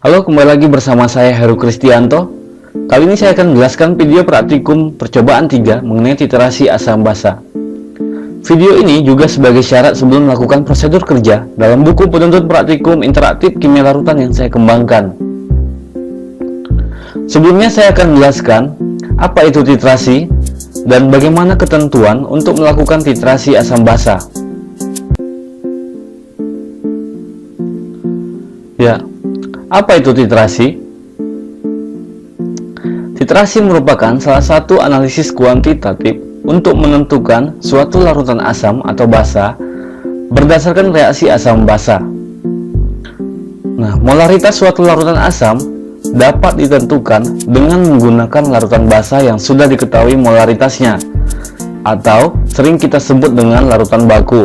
Halo, kembali lagi bersama saya Heru Kristianto. Kali ini saya akan menjelaskan video praktikum percobaan 3 mengenai titrasi asam basa. Video ini juga sebagai syarat sebelum melakukan prosedur kerja dalam buku penuntut praktikum interaktif kimia larutan yang saya kembangkan. Sebelumnya saya akan menjelaskan apa itu titrasi dan bagaimana ketentuan untuk melakukan titrasi asam basa. Ya, apa itu titrasi? Titrasi merupakan salah satu analisis kuantitatif untuk menentukan suatu larutan asam atau basa berdasarkan reaksi asam basa. Nah, molaritas suatu larutan asam dapat ditentukan dengan menggunakan larutan basa yang sudah diketahui molaritasnya, atau sering kita sebut dengan larutan baku.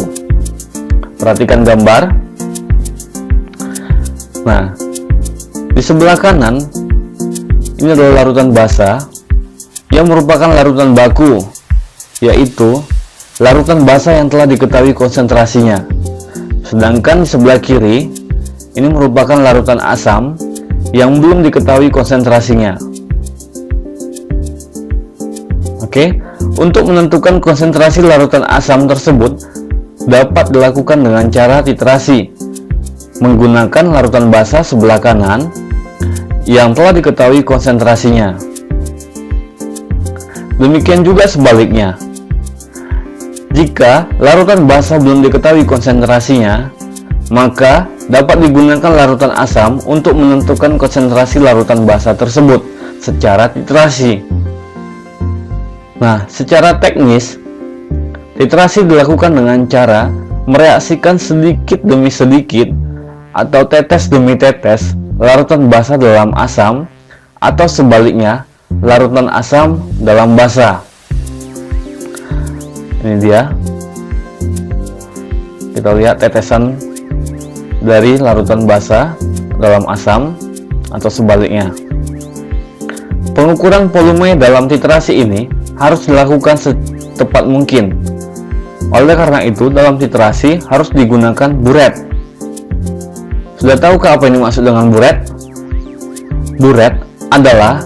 Perhatikan gambar. Nah, di sebelah kanan ini adalah larutan basa yang merupakan larutan baku, yaitu larutan basa yang telah diketahui konsentrasinya. Sedangkan di sebelah kiri ini merupakan larutan asam yang belum diketahui konsentrasinya. Oke, untuk menentukan konsentrasi larutan asam tersebut dapat dilakukan dengan cara titrasi menggunakan larutan basa sebelah kanan yang telah diketahui konsentrasinya. Demikian juga sebaliknya. Jika larutan basa belum diketahui konsentrasinya, maka dapat digunakan larutan asam untuk menentukan konsentrasi larutan basa tersebut secara titrasi. Nah, secara teknis, titrasi dilakukan dengan cara mereaksikan sedikit demi sedikit atau tetes demi tetes larutan basa dalam asam, atau sebaliknya larutan asam dalam basa. Ini dia, kita lihat tetesan dari larutan basa dalam asam atau sebaliknya. Pengukuran volume dalam titrasi ini harus dilakukan secepat mungkin. Oleh karena itu, dalam titrasi harus digunakan buret. Sudah tahukah apa ini maksud dengan buret? Buret adalah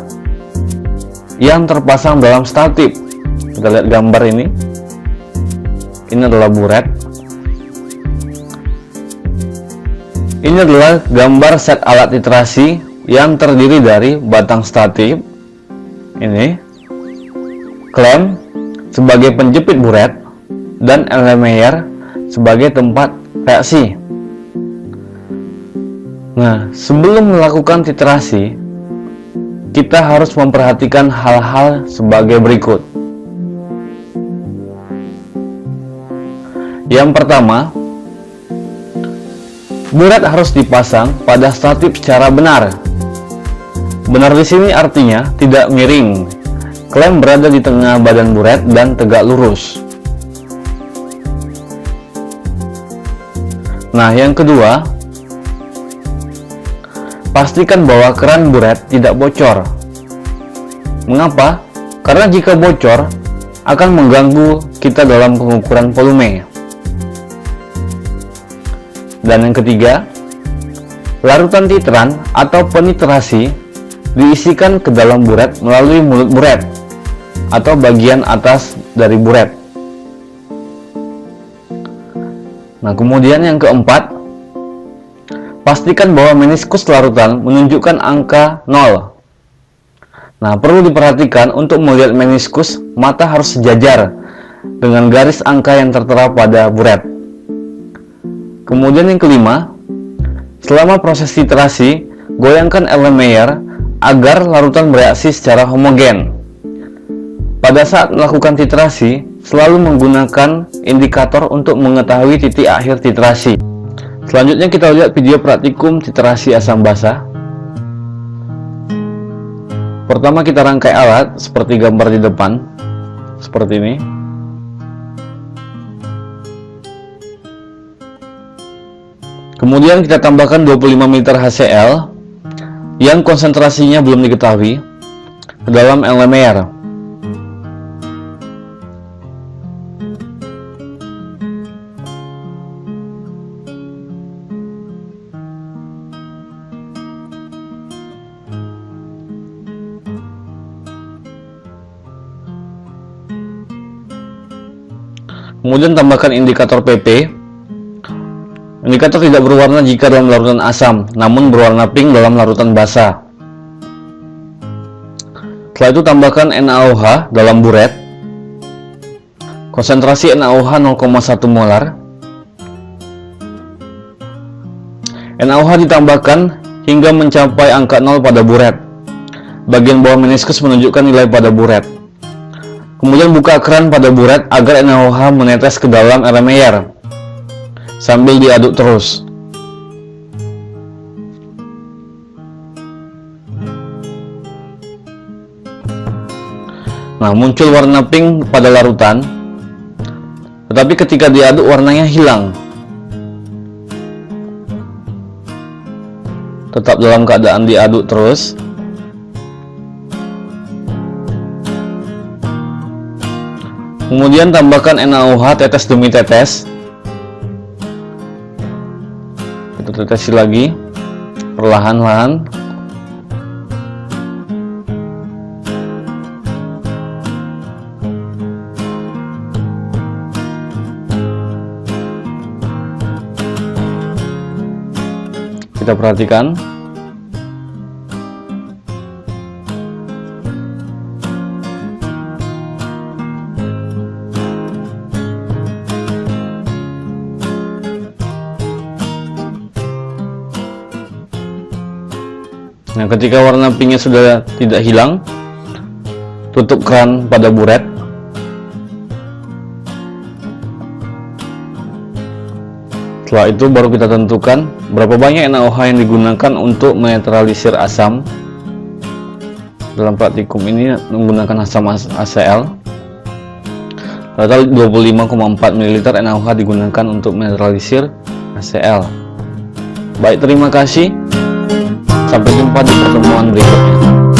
yang terpasang dalam statif. Kita lihat gambar ini. Ini adalah buret. Ini adalah gambar set alat titrasi yang terdiri dari batang statif, ini, klem sebagai penjepit buret, dan Erlenmeyer sebagai tempat reaksi. Nah, sebelum melakukan titrasi, kita harus memperhatikan hal-hal sebagai berikut. Yang pertama, buret harus dipasang pada statif secara benar. Benar di sini artinya tidak miring. Klem berada di tengah badan buret dan tegak lurus. Nah, yang kedua, pastikan bahwa keran buret tidak bocor. Mengapa? Karena jika bocor akan mengganggu kita dalam pengukuran volume. Dan yang ketiga, larutan titran atau penitrasi diisikan ke dalam buret melalui mulut buret atau bagian atas dari buret. Nah, kemudian yang keempat, pastikan bahwa meniskus larutan menunjukkan angka 0. Nah, perlu diperhatikan untuk melihat meniskus, mata harus sejajar dengan garis angka yang tertera pada buret. Kemudian yang kelima, selama proses titrasi, goyangkan Erlenmeyer agar larutan bereaksi secara homogen. Pada saat melakukan titrasi, selalu menggunakan indikator untuk mengetahui titik akhir titrasi. Selanjutnya kita lihat video praktikum titrasi asam basa. Pertama kita rangkai alat seperti gambar di depan, seperti ini. Kemudian kita tambahkan 25 ml HCl yang konsentrasinya belum diketahui ke dalam Erlenmeyer. Kemudian tambahkan indikator PP. Indikator tidak berwarna jika dalam larutan asam, namun berwarna pink dalam larutan basa. Setelah itu tambahkan NaOH dalam buret. Konsentrasi NaOH 0,1 molar. NaOH ditambahkan hingga mencapai angka 0 pada buret. Bagian bawah meniskus menunjukkan nilai pada buret. Kemudian buka keran pada buret agar NaOH menetes ke dalam Erlenmeyer sambil diaduk terus. Nah, muncul warna pink pada larutan, tetapi ketika diaduk warnanya hilang. Tetap dalam keadaan diaduk terus. Kemudian tambahkan NaOH tetes demi tetes. Kita tetesi lagi perlahan-lahan. Kita perhatikan. Nah, ketika warna pinknya sudah tidak hilang, tutup keran pada buret. Setelah itu baru kita tentukan berapa banyak NaOH yang digunakan untuk menetralisir asam. Dalam praktikum ini menggunakan asam HCl. Total 25,4 ml NaOH digunakan untuk menetralisir HCl. Baik, terima kasih. Sampai jumpa di pertemuan berikutnya.